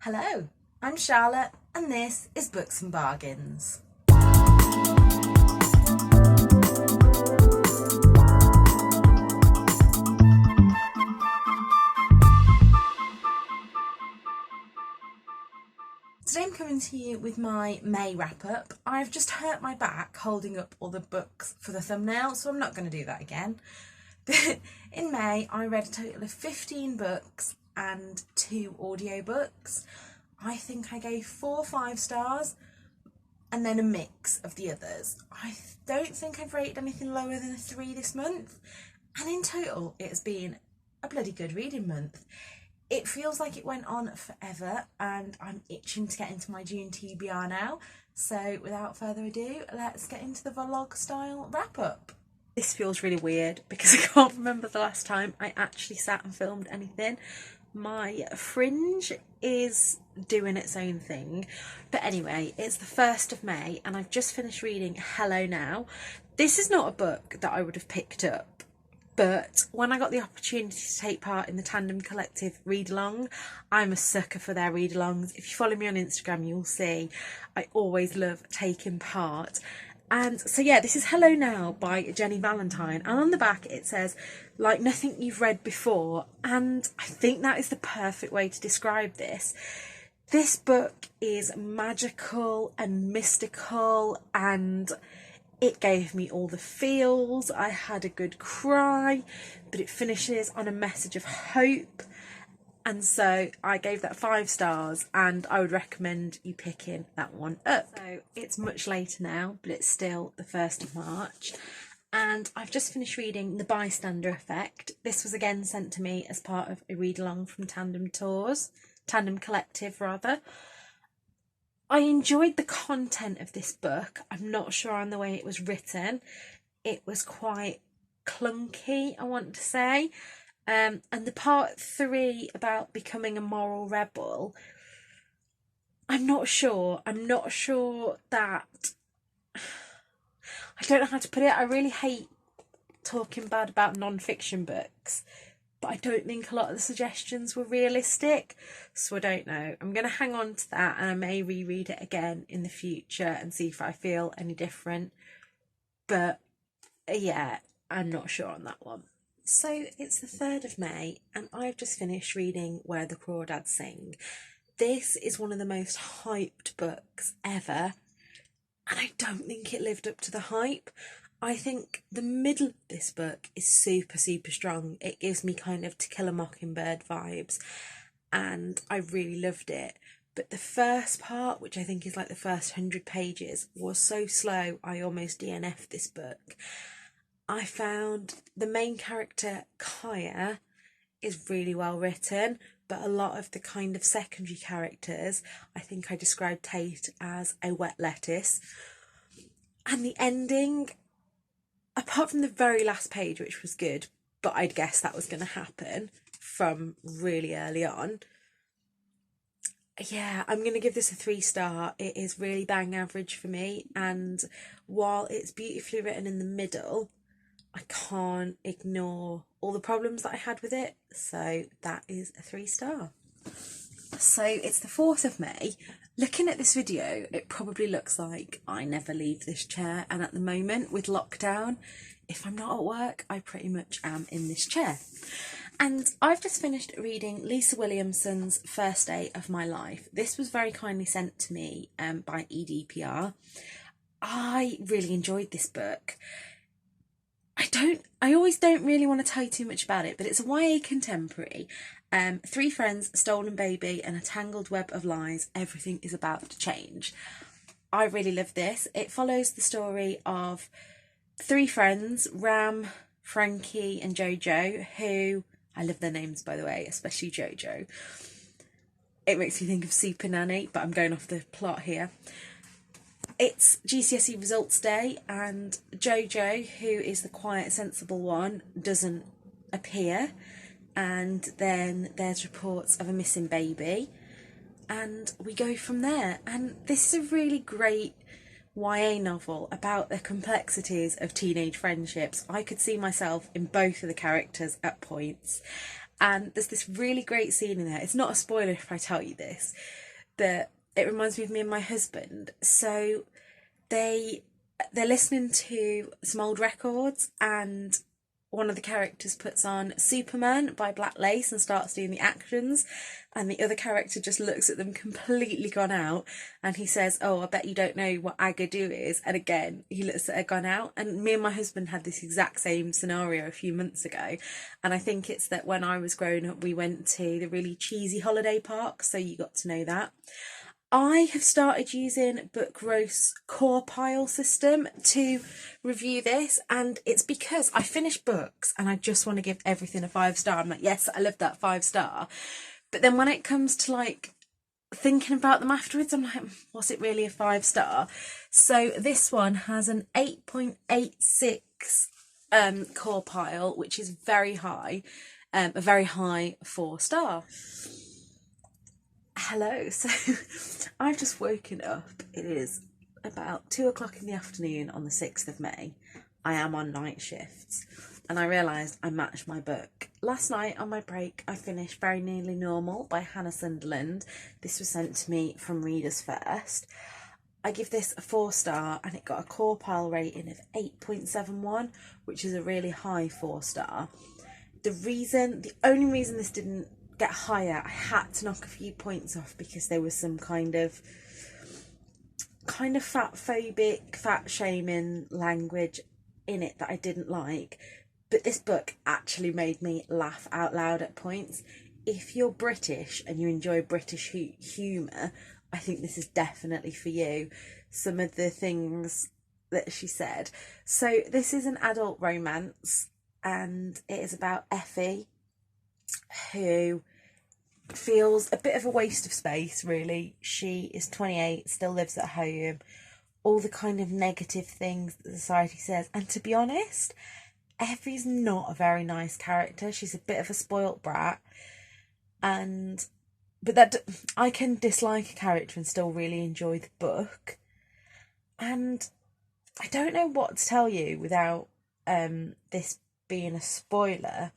Hello, I'm Charlotte and this is Books and Bargains. Today I'm coming to you with my May wrap up. I've just hurt my back holding up all the books for the thumbnail, so I'm not going to do that again. But in May I read a total of 15 books and 2 audiobooks. I think I gave 4 5-stars and then a mix of the others. I don't think I've rated anything lower than a 3 this month, and in total it has been a bloody good reading month. It feels like it went on forever and I'm itching to get into my June TBR now. So without further ado, let's get into the vlog style wrap up. This feels really weird because I can't remember the last time I actually sat and filmed anything. My fringe is doing its own thing. But anyway, it's the 1st of May and I've just finished reading Hello Now. This is not a book that I would have picked up, but when I got the opportunity to take part in the Tandem Collective read-along, I'm a sucker for their read-alongs. If you follow me on Instagram, you'll see I always love taking part. And so yeah, this is Hello Now by Jenny Valentine. And on the back it says, like nothing you've read before. And I think that is the perfect way to describe this. This book is magical and mystical and it gave me all the feels. I had a good cry, but it finishes on a message of hope. And so I gave that 5 stars and I would recommend you picking that one up. So it's much later now, but it's still the 1st of March. And I've just finished reading The Bystander Effect. This was again sent to me as part of a read-along from Tandem Collective rather. I enjoyed the content of this book. I'm not sure on the way it was written. It was quite clunky, I want to say. And the part 3 about becoming a moral rebel, I'm not sure. I'm not sure that... I don't know how to put it. I really hate talking bad about non-fiction books, but I don't think a lot of the suggestions were realistic, so I don't know. I'm going to hang on to that and I may reread it again in the future and see if I feel any different. But yeah, I'm not sure on that one. So it's the 3rd of May and I've just finished reading Where the Crawdads Sing. This is one of the most hyped books ever and I don't think it lived up to the hype. I think the middle of this book is super strong. It gives me kind of To Kill a Mockingbird vibes and I really loved it. But the first part, which I think is like the first 100 pages, was so slow I almost DNF'd this book. I found the main character, Kaya, is really well written, but a lot of the kind of secondary characters, I think I described Tate as a wet lettuce. And the ending, apart from the very last page, which was good, but I'd guess that was going to happen from really early on. Yeah, I'm going to give this a 3-star. It is really bang average for me. And while it's beautifully written in the middle, I can't ignore all the problems that I had with it. So that is a 3-star. So it's the 4th of May. Looking at this video, it probably looks like I never leave this chair. And at the moment, with lockdown, if I'm not at work, I pretty much am in this chair. And I've just finished reading Lisa Williamson's First Day of My Life. This was very kindly sent to me by EDPR. I really enjoyed this book. I always don't really want to tell you too much about it, but it's a YA contemporary. 3 friends, a stolen baby, and a tangled web of lies. Everything is about to change. I really love this. It follows the story of 3 friends, Ram, Frankie, and Jojo, who... I love their names, by the way, especially Jojo. It makes me think of Super Nanny, but I'm going off the plot here. It's GCSE results day and Jojo, who is the quiet, sensible one, doesn't appear. And then there's reports of a missing baby. And we go from there. And this is a really great YA novel about the complexities of teenage friendships. I could see myself in both of the characters at points. And there's this really great scene in there. It's not a spoiler if I tell you this, but it reminds me of me and my husband. So they're listening to some old records, and one of the characters puts on Superman by Black Lace and starts doing the actions, and the other character just looks at them completely gone out, and he says, "Oh, I bet you don't know what Agadoo is." And again, he looks at her gone out. And me and my husband had this exact same scenario a few months ago, and I think it's that when I was growing up, we went to the really cheesy holiday park, so you got to know that. I have started using Book Roast's core pile system to review this, and it's because I finish books and I just want to give everything a 5-star. I'm like, yes, I love that 5-star. But then when it comes to like thinking about them afterwards, I'm like, was it really a 5-star? So this one has an 8.86 core pile, which is very high, a very high 4-star. Hello, so I've just woken up. It is about 2 o'clock in the afternoon on the 6th of May. I am on night shifts, and I realised I matched my book. Last night on my break, I finished Very Nearly Normal by Hannah Sunderland. This was sent to me from Readers First. I give this a 4-star, and it got a core pile rating of 8.71, which is a really high 4-star. The only reason this didn't get higher, I had to knock a few points off because there was some kind of fat phobic, fat shaming language in it that I didn't like. But this book actually made me laugh out loud at points. If you're British and you enjoy British humour, I think this is definitely for you. Some of the things that she said. So this is an adult romance, and it is about Effie, who feels a bit of a waste of space, really. She is 28, still lives at home, all the kind of negative things that society says. And to be honest, Effie's not a very nice character. She's a bit of a spoilt brat, but that I can dislike a character and still really enjoy the book. And I don't know what to tell you without this being a spoiler,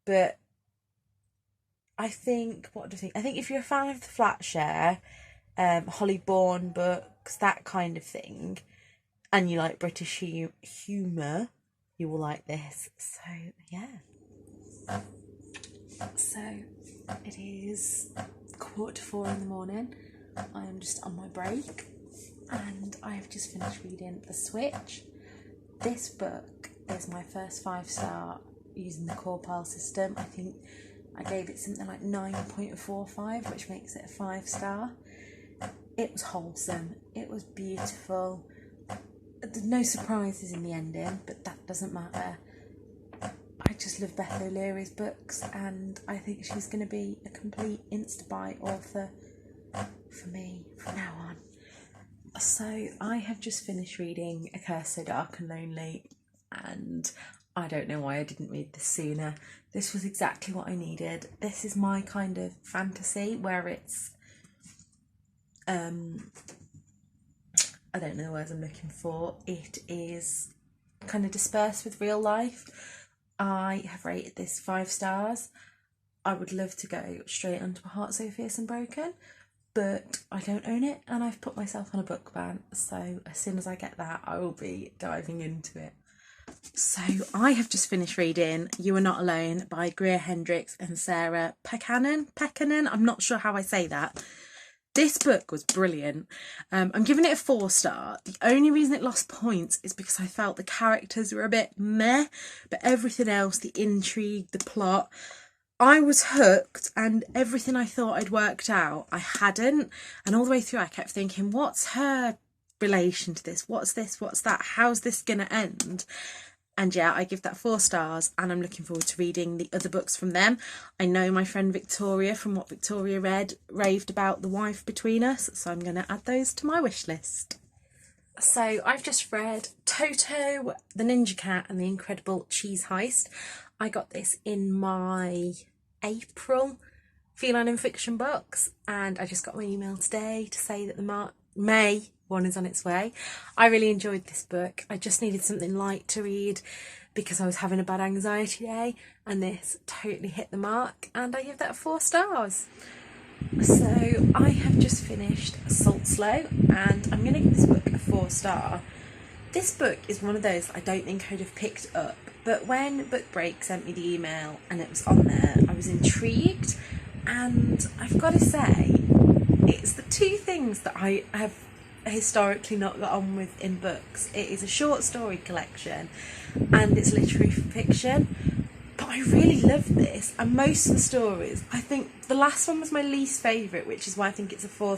but I think if you're a fan of the Flatshare, Holly Bourne books, that kind of thing, and you like British humour, you will like this. So yeah. So it is 3:45 in the morning. I am just on my break, and I have just finished reading The Switch. This book is my first 5-star using the core pile system. I think I gave it something like 9.45, which makes it a 5-star. It was wholesome. It was beautiful. There's no surprises in the ending, but that doesn't matter. I just love Beth O'Leary's books, and I think she's going to be a complete insta-buy author for me from now on. So I have just finished reading A Curse So Dark and Lonely, and I don't know why I didn't read this sooner. This was exactly what I needed. This is my kind of fantasy where it's, I don't know the words I'm looking for. It is kind of dispersed with real life. I have rated this 5 stars. I would love to go straight onto A Heart So Fierce and Broken, but I don't own it, and I've put myself on a book ban. So as soon as I get that, I will be diving into it. So I have just finished reading You Are Not Alone by Greer Hendricks and Sarah Pekkanen. I'm not sure how I say that. This book was brilliant. I'm giving it a 4-star. The only reason it lost points is because I felt the characters were a bit meh, but everything else, the intrigue, the plot, I was hooked, and everything I thought I'd worked out, I hadn't. And all the way through I kept thinking, what's her relation to this? What's this? What's that? How's this going to end? And yeah, I give that 4 stars, and I'm looking forward to reading the other books from them. I know my friend Victoria, from what Victoria read, raved about The Wife Between Us, so I'm going to add those to my wish list. So I've just read Toto, The Ninja Cat and the Incredible Cheese Heist. I got this in my April Feline and Fiction books, and I just got my email today to say that the May one is on its way. I really enjoyed this book. I just needed something light to read because I was having a bad anxiety day, and this totally hit the mark, and I give that 4 stars. So I have just finished Salt Slow, and I'm going to give this book a 4 star. This book is one of those I don't think I'd have picked up, but when Book Break sent me the email and it was on there, I was intrigued, and I've got to say, it's the 2 things that I have historically not got on with in books. It is a short story collection and it's literary fiction, but I really love this, and most of the stories, I think the last one was my least favourite, which is why I think it's a 4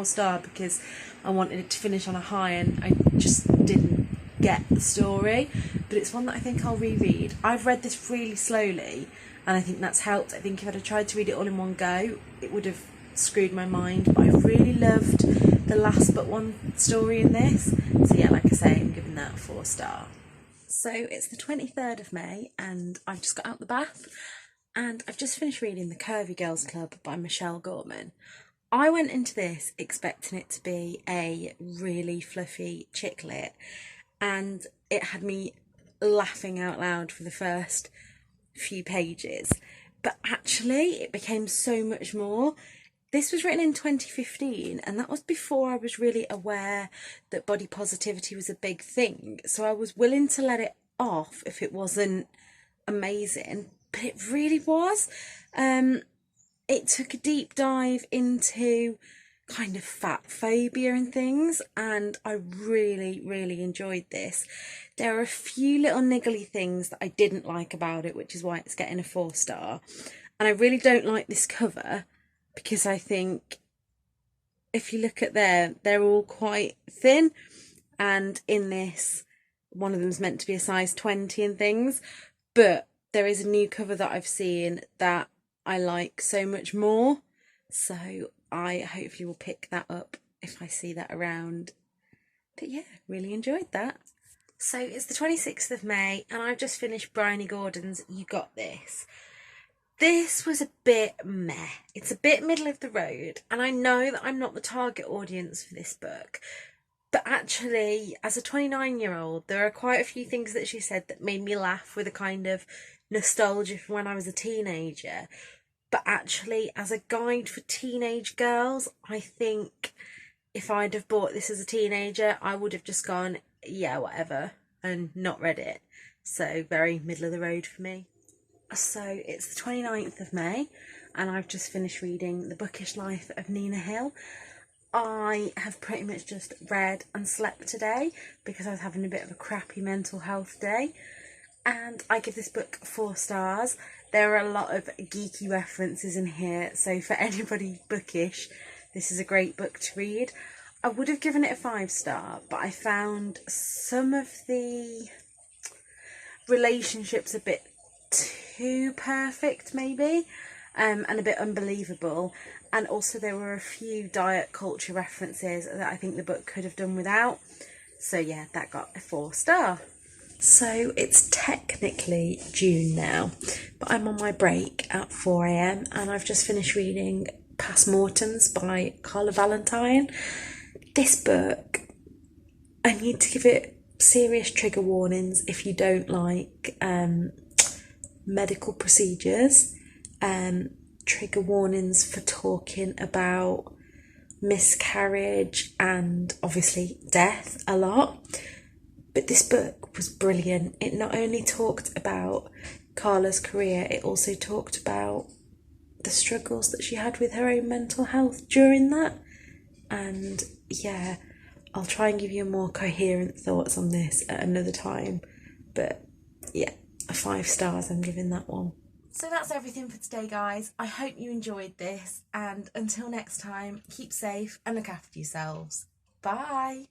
star, because I wanted it to finish on a high and I just didn't get the story, but it's one that I think I'll reread. I've read this really slowly and I think that's helped. I think if I'd have tried to read it all in one go, it would have screwed my mind, but I really loved the last but one story in this. So yeah, like I say, I'm giving that a 4 star. So it's the 23rd of May and I've just got out the bath and I've just finished reading The Curvy Girls Club by Michelle Gorman. I went into this expecting it to be a really fluffy chick lit, and it had me laughing out loud for the first few pages, but actually it became so much more. This was written in 2015, and that was before I was really aware that body positivity was a big thing, so I was willing to let it off if it wasn't amazing, but it really was. It took a deep dive into kind of fat phobia and things, and I really enjoyed this. There are a few little niggly things that I didn't like about it, which is why it's getting a 4 star. And I really don't like this cover, because I think if you look at they're all quite thin, and in this one of them's meant to be a size 20 and things, but there is a new cover that I've seen that I like so much more, so I hopefully will pick that up if I see that around. But yeah, really enjoyed that. So it's the 26th of May and I've just finished Bryony Gordon's You Got This. This was a bit meh. It's a bit middle of the road, and I know that I'm not the target audience for this book, but actually, as a 29-year-old, there are quite a few things that she said that made me laugh with a kind of nostalgia from when I was a teenager. But actually, as a guide for teenage girls, I think if I'd have bought this as a teenager, I would have just gone, yeah, whatever, and not read it. So very middle of the road for me. So it's the 29th of May and I've just finished reading The Bookish Life of Nina Hill. I have pretty much just read and slept today because I was having a bit of a crappy mental health day, and I give this book 4 stars. There are a lot of geeky references in here, so for anybody bookish, this is a great book to read. I would have given it a 5 star, but I found some of the relationships a bit too perfect maybe, and a bit unbelievable, and also there were a few diet culture references that I think the book could have done without. So yeah, that got a 4 star. So it's technically June now, but I'm on my break at 4 AM and I've just finished reading Past Mortems by Carla Valentine. This book, I need to give it serious trigger warnings if you don't like medical procedures, trigger warnings for talking about miscarriage and obviously death a lot. But this book was brilliant. It not only talked about Carla's career, it also talked about the struggles that she had with her own mental health during that. And yeah, I'll try and give you more coherent thoughts on this at another time. But yeah, a 5 stars I'm giving that one. So that's everything for today, guys. I hope you enjoyed this, and until next time, keep safe and look after yourselves. Bye!